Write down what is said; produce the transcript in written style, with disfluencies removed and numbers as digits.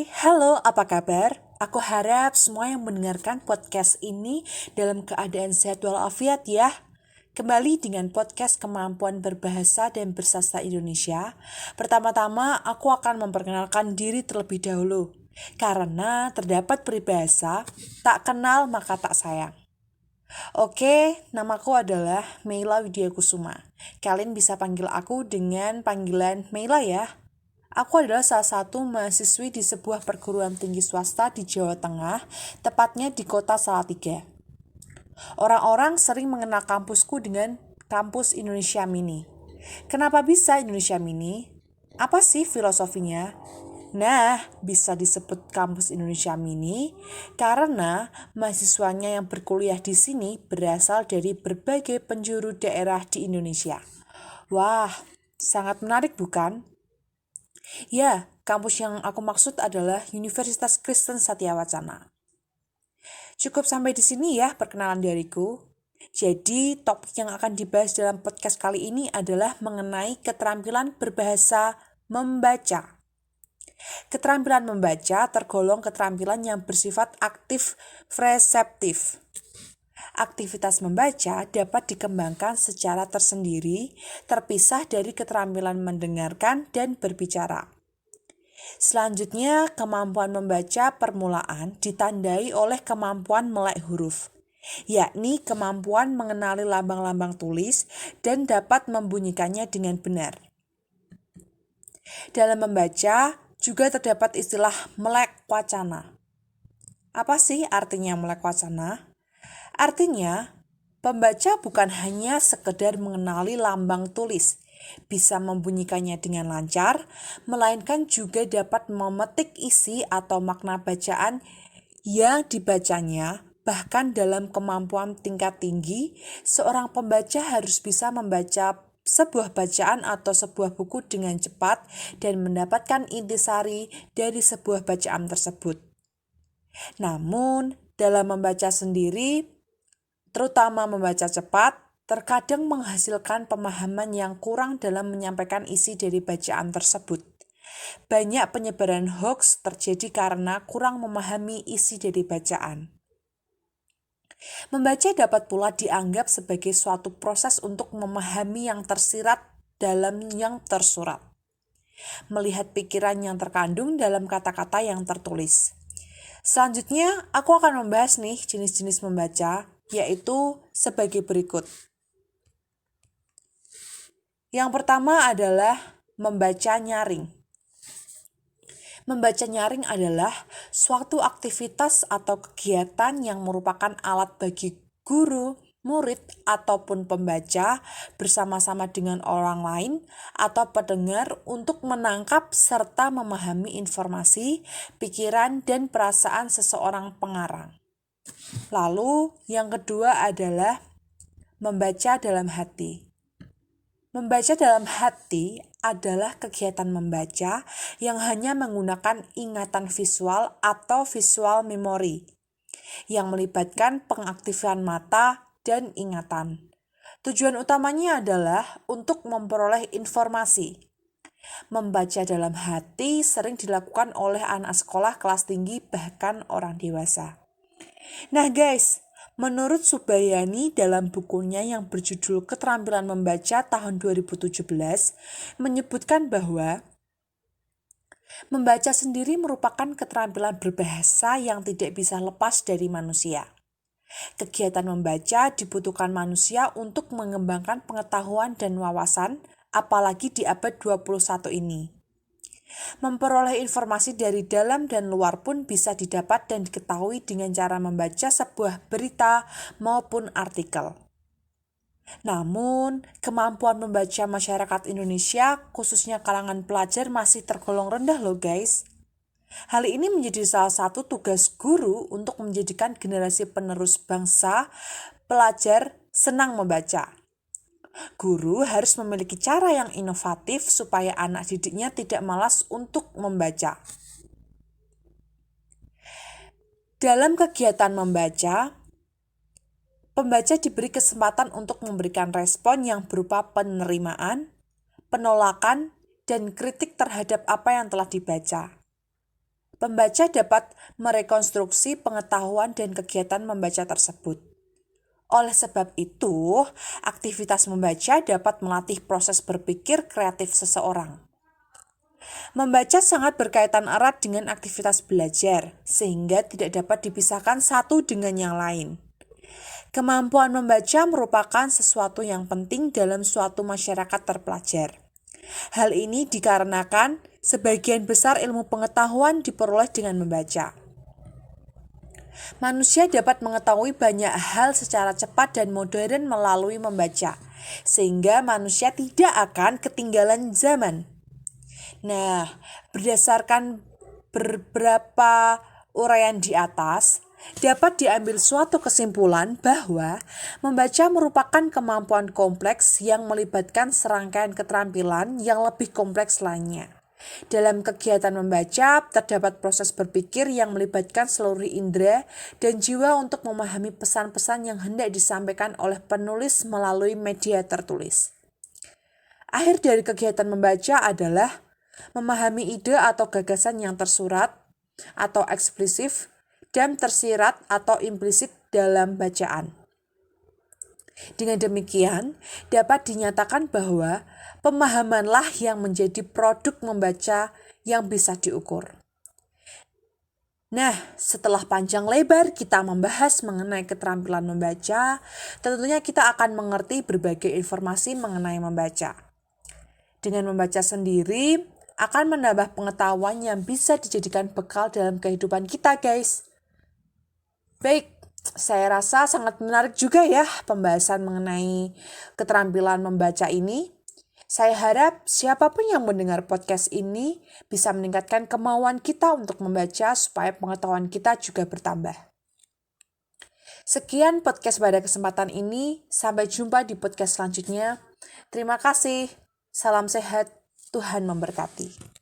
halo, apa kabar? Aku harap semua yang mendengarkan podcast ini dalam keadaan sehat walafiat ya. Kembali dengan podcast Kemampuan Berbahasa dan Bersastra Indonesia. Pertama-tama, aku akan memperkenalkan diri terlebih dahulu. Karena terdapat peribahasa, tak kenal maka tak sayang. Oke, namaku adalah Meila Widya Kusuma. Kalian bisa panggil aku dengan panggilan Meila ya. Aku adalah salah satu mahasiswi di sebuah perguruan tinggi swasta di Jawa Tengah, tepatnya di kota Salatiga. Orang-orang sering mengenal kampusku dengan kampus Indonesia Mini. Kenapa bisa Indonesia Mini? Apa sih filosofinya? Nah, bisa disebut kampus Indonesia Mini karena mahasiswanya yang berkuliah di sini berasal dari berbagai penjuru daerah di Indonesia. Wah, sangat menarik bukan? Ya, kampus yang aku maksud adalah Universitas Kristen Satya Wacana. Cukup sampai di sini ya perkenalan dariku. Jadi, topik yang akan dibahas dalam podcast kali ini adalah mengenai keterampilan berbahasa membaca. Keterampilan membaca tergolong keterampilan yang bersifat aktif reseptif. Aktivitas membaca dapat dikembangkan secara tersendiri, terpisah dari keterampilan mendengarkan dan berbicara. Selanjutnya, kemampuan membaca permulaan ditandai oleh kemampuan melek huruf, yakni kemampuan mengenali lambang-lambang tulis dan dapat membunyikannya dengan benar. Dalam membaca, juga terdapat istilah melek wacana. Apa sih artinya melek wacana? Artinya, pembaca bukan hanya sekedar mengenali lambang tulis, bisa membunyikannya dengan lancar, melainkan juga dapat memetik isi atau makna bacaan yang dibacanya. Bahkan dalam kemampuan tingkat tinggi, seorang pembaca harus bisa membaca sebuah bacaan atau sebuah buku dengan cepat dan mendapatkan intisari dari sebuah bacaan tersebut. Namun, dalam membaca sendiri, terutama membaca cepat, terkadang menghasilkan pemahaman yang kurang dalam menyampaikan isi dari bacaan tersebut. Banyak penyebaran hoaks terjadi karena kurang memahami isi dari bacaan. Membaca dapat pula dianggap sebagai suatu proses untuk memahami yang tersirat dalam yang tersurat. Melihat pikiran yang terkandung dalam kata-kata yang tertulis. Selanjutnya, aku akan membahas nih jenis-jenis membaca, yaitu sebagai berikut. Yang pertama adalah membaca nyaring. Membaca nyaring adalah suatu aktivitas atau kegiatan yang merupakan alat bagi guru, murid, ataupun pembaca bersama-sama dengan orang lain atau pendengar untuk menangkap serta memahami informasi, pikiran, dan perasaan seseorang pengarang. Lalu, yang kedua adalah membaca dalam hati. Membaca dalam hati adalah kegiatan membaca yang hanya menggunakan ingatan visual atau visual memory yang melibatkan pengaktifan mata dan ingatan. Tujuan utamanya adalah untuk memperoleh informasi. Membaca dalam hati sering dilakukan oleh anak sekolah kelas tinggi bahkan orang dewasa. Nah guys, menurut Subayani dalam bukunya yang berjudul Keterampilan Membaca tahun 2017 menyebutkan bahwa membaca sendiri merupakan keterampilan berbahasa yang tidak bisa lepas dari manusia. Kegiatan membaca dibutuhkan manusia untuk mengembangkan pengetahuan dan wawasan, apalagi di abad 21 ini. Memperoleh informasi dari dalam dan luar pun bisa didapat dan diketahui dengan cara membaca sebuah berita maupun artikel. Namun, kemampuan membaca masyarakat Indonesia, khususnya kalangan pelajar, masih tergolong rendah loh guys. Hal ini menjadi salah satu tugas guru untuk menjadikan generasi penerus bangsa pelajar senang membaca. Guru harus memiliki cara yang inovatif supaya anak didiknya tidak malas untuk membaca. Dalam kegiatan membaca, pembaca diberi kesempatan untuk memberikan respon yang berupa penerimaan, penolakan, dan kritik terhadap apa yang telah dibaca. pembaca dapat merekonstruksi pengetahuan dan kegiatan membaca tersebut. Oleh sebab itu, aktivitas membaca dapat melatih proses berpikir kreatif seseorang. Membaca sangat berkaitan erat dengan aktivitas belajar, sehingga tidak dapat dipisahkan satu dengan yang lain. Kemampuan membaca merupakan sesuatu yang penting dalam suatu masyarakat terpelajar. Hal ini dikarenakan sebagian besar ilmu pengetahuan diperoleh dengan membaca. Manusia dapat mengetahui banyak hal secara cepat dan modern melalui membaca, sehingga manusia tidak akan ketinggalan zaman. Nah, berdasarkan beberapa uraian di atas, dapat diambil suatu kesimpulan bahwa membaca merupakan kemampuan kompleks yang melibatkan serangkaian keterampilan yang lebih kompleks lainnya. Dalam kegiatan membaca, terdapat proses berpikir yang melibatkan seluruh indera dan jiwa untuk memahami pesan-pesan yang hendak disampaikan oleh penulis melalui media tertulis. Akhir dari kegiatan membaca adalah memahami ide atau gagasan yang tersurat atau eksplisit dan tersirat atau implisit dalam bacaan. Dengan demikian, dapat dinyatakan bahwa pemahamanlah yang menjadi produk membaca yang bisa diukur. Nah, setelah panjang lebar kita membahas mengenai keterampilan membaca, tentunya kita akan mengerti berbagai informasi mengenai membaca. Dengan membaca sendiri, akan menambah pengetahuan yang bisa dijadikan bekal dalam kehidupan kita, guys. Baik, saya rasa sangat menarik juga ya pembahasan mengenai keterampilan membaca ini. Saya harap siapapun yang mendengar podcast ini bisa meningkatkan kemauan kita untuk membaca supaya pengetahuan kita juga bertambah. Sekian podcast pada kesempatan ini. Sampai jumpa di podcast selanjutnya. Terima kasih. Salam sehat. Tuhan memberkati.